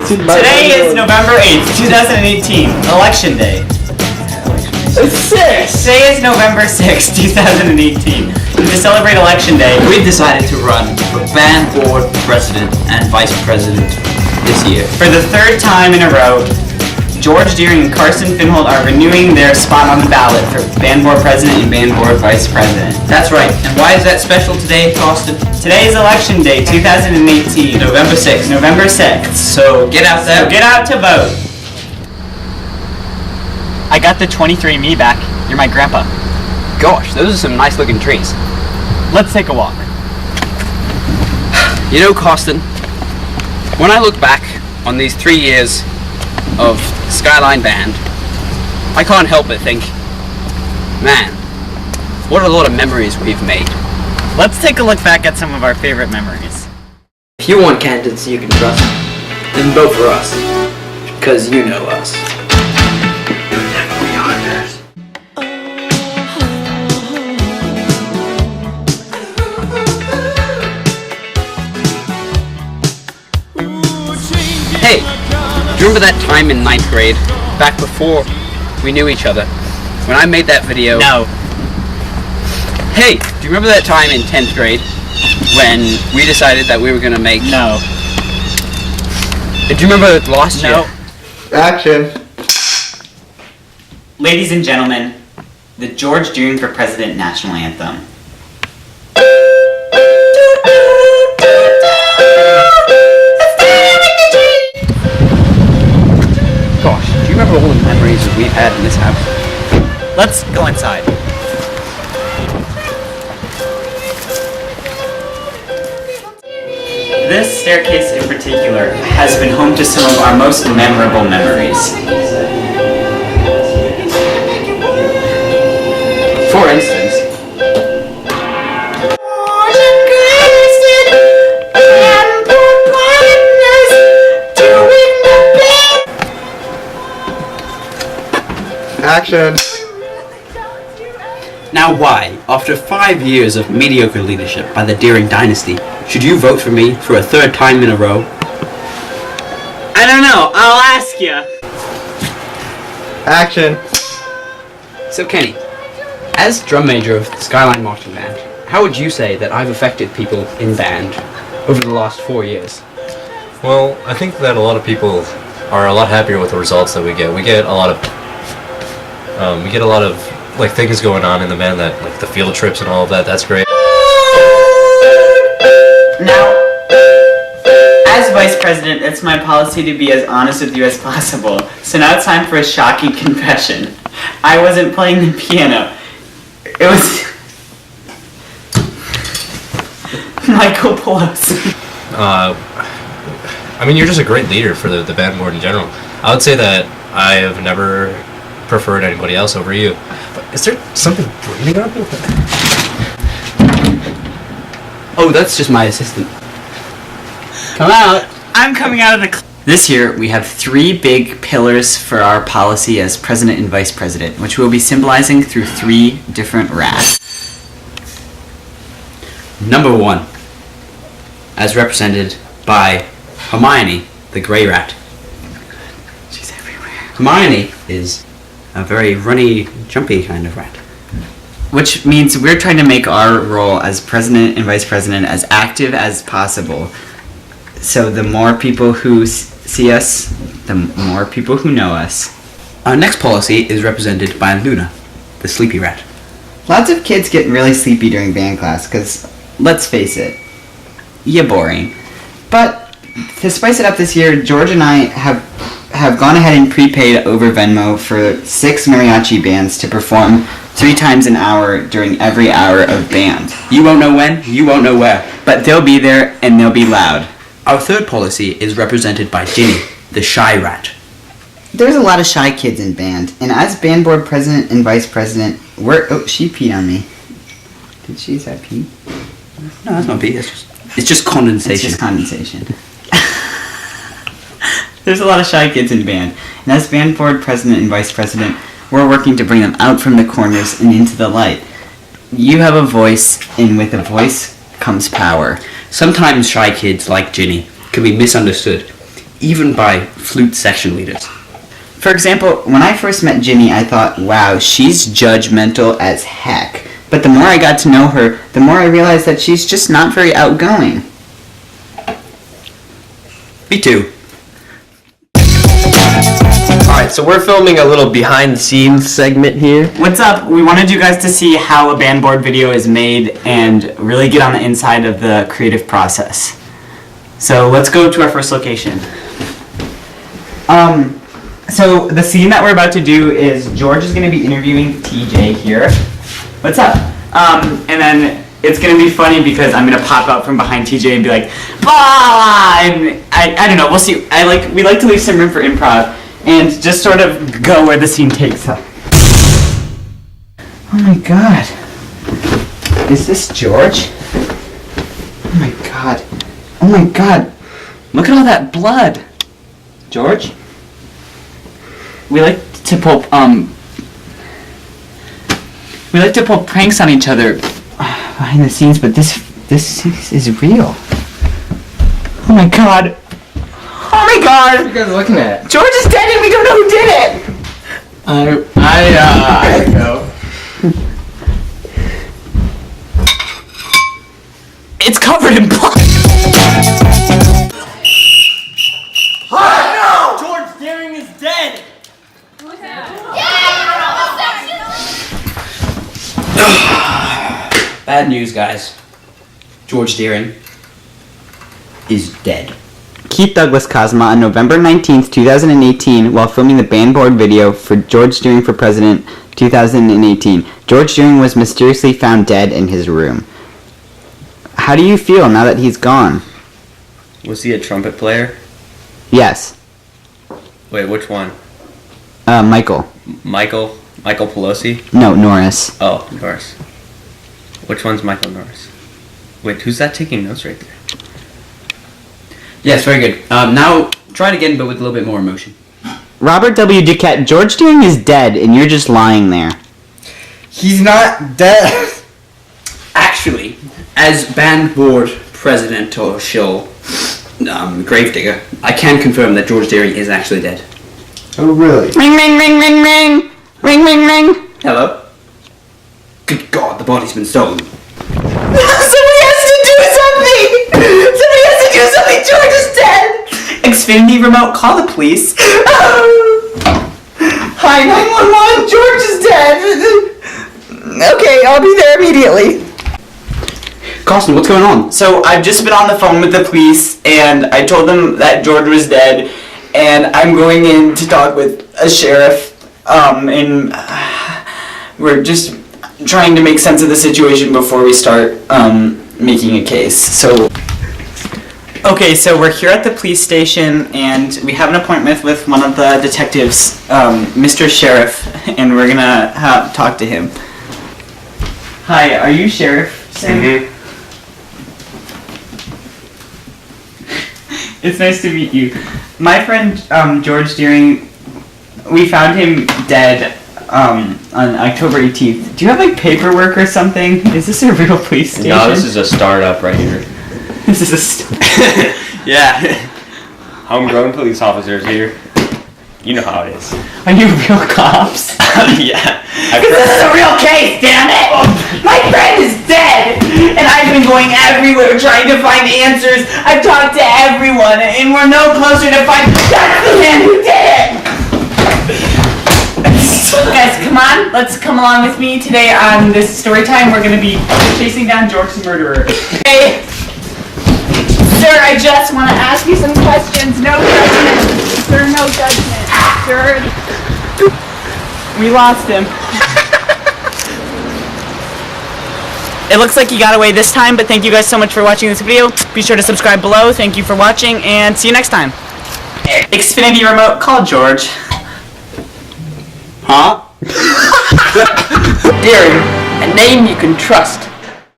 Today is November 8th, 2018, Election Day. It's 6! Today is November 6th, 2018. To celebrate Election Day, We've decided to run for band board president and vice president this year. for the third time in a row, George Deering and Carson Finhold are renewing their spot on the ballot for band board president and band board vice president. That's right. And why is that special today, Austin? Today is Election Day, 2018, November 6th. November 6th. So get out there. So get out to vote. I got the 23andMe back. You're my grandpa. Gosh, those are some nice looking trees. Let's take a walk. You know, Costin, when I look back on these 3 years of Skyline Band, I can't help but think, man, what a lot of memories we've made. Let's take a look back at some of our favorite memories. If you want candidates you can trust, then vote for us. Because you know us. Hey, do you remember that time in 9th grade, back before we knew each other, when I made that video? No. Hey, do you remember that time in 10th grade when we decided that we were gonna make? No. Do you remember last year? No. Action. Ladies and gentlemen, the George Deering for President National Anthem. Gosh, do you remember all the memories that we've had in this house? Let's go inside. This staircase in particular has been home to some of our most memorable memories. For instance, Action. now why, after 5 years of mediocre leadership by the Deering dynasty, should you vote for me for a third time in a row? I don't know, I'll ask you. Action. So Kenny, as drum major of the Skyline Marching Band, how would you say that I've affected people in band over the last 4 years? Well, I think that a lot of people are a lot happier with the results that we get. We get a lot of like things going on in the band, that like the field trips and all of that. That's great. Now, as Vice President, it's my policy to be as honest with you as possible. So now it's time for a shocking confession. I wasn't playing the piano. It was Michael Pelosi. I mean, you're just a great leader for the band board in general. I would say that I have never preferred anybody else over you. But is there something breathing on me? Oh, that's just my assistant. Come out! I'm coming out of the This year, we have 3 big pillars for our policy as President and Vice President, which we'll be symbolizing through 3 different rats. Number 1, as represented by Hermione, the Grey Rat. She's everywhere. Hermione is a very runny, jumpy kind of rat. Which means we're trying to make our role as President and Vice President as active as possible. So the more people who see us, the more people who know us. Our next policy is represented by Luna, the sleepy rat. Lots of kids get really sleepy during band class because, let's face it, you're boring. But to spice it up this year, George and I have gone ahead and prepaid over Venmo for 6 mariachi bands to perform 3 times an hour during every hour of band. You won't know when, you won't know where. But they'll be there and they'll be loud. Our third policy is represented by Ginny, the shy rat. There's a lot of shy kids in band, and as band board president and vice president, oh, she peed on me. Did she? Is that pee? No, that's not pee, it's just condensation. It's just condensation. There's a lot of shy kids in band, and as band board president and vice president, we're working to bring them out from the corners and into the light. You have a voice, and with a voice comes power. Sometimes shy kids like Ginny can be misunderstood. even by flute section leaders. For example, when I first met Ginny, I thought, wow, she's judgmental as heck. But the more I got to know her, the more I realized that she's just not very outgoing. Me too. Alright, so we're filming a little behind the scenes segment here. What's up? We wanted you guys to see how a band board video is made and really get on the inside of the creative process. So let's go to our first location. So the scene that we're about to do is George is going to be interviewing TJ here. What's up? And then it's going to be funny because I'm going to pop out from behind TJ and be like, blah! And I don't know, we'll see. We like to leave some room for improv and just sort of go where the scene takes us. Oh my god. Is this George? Oh my god. Oh my god. Look at all that blood. George? We like to pull pranks on each other behind the scenes, but this is real. Oh my god. Oh my god. What are you guys looking at? George is dead and we don't know who did it. I know. It's covered in blood. George Deering is dead! Bad news, guys. George Deering is dead. Keith Douglas Cosma on November 19th, 2018, while filming the band board video for George Deering for President 2018. George Deering was mysteriously found dead in his room. How do you feel now that he's gone? Was he a trumpet player? Yes. Wait, which one? Michael. Michael Pelosi? No, Norris. Oh, Norris. Which one's Michael Norris? Wait, who's that taking notes right there? Yes, very good. Now, try it again, but with a little bit more emotion. Robert W. Duquette, George Deering is dead and you're just lying there. He's not dead! Actually, as band board presidential gravedigger, I can confirm that George Deering is actually dead. Oh, really? Ring, ring, ring, ring, ring. Ring, ring, ring. Hello? Good God, the body's been stolen. Somebody has to do something! Somebody has to do something! George is dead! Xfinity remote, call the police. Hi, 911, George is dead! Okay, I'll be there immediately. Carson, what's going on? So, I've just been on the phone with the police, and I told them that George was dead, and I'm going in to talk with a sheriff, and we're just trying to make sense of the situation before we start making a case. So, okay, so we're here at the police station, and we have an appointment with one of the detectives, Mr. Sheriff, and we're gonna talk to him. Hi, are you Sheriff Sam? Mm-hmm. It's nice to meet you. My friend George Deering, we found him dead on October 18th. Do you have like paperwork or something? Is this a real police station? No, this is a startup right here. This is a Yeah. Homegrown police officers here. You know how it is. Are you real cops? Yeah. This is a real case, damn it! My friend is dead! And I've been going everywhere trying to find answers. I've talked to everyone, and we're no closer to finding that's the man who did it! Guys, come on, let's come along with me today on this story time. We're gonna be chasing down George's murderer. Hey! Sir, I just want to ask you some questions. No judgment. Sir, no judgment. Sir. We lost him. It looks like he got away this time, but thank you guys so much for watching this video. Be sure to subscribe below. Thank you for watching, and see you next time. Xfinity remote, call George. Huh? Deering, a name you can trust.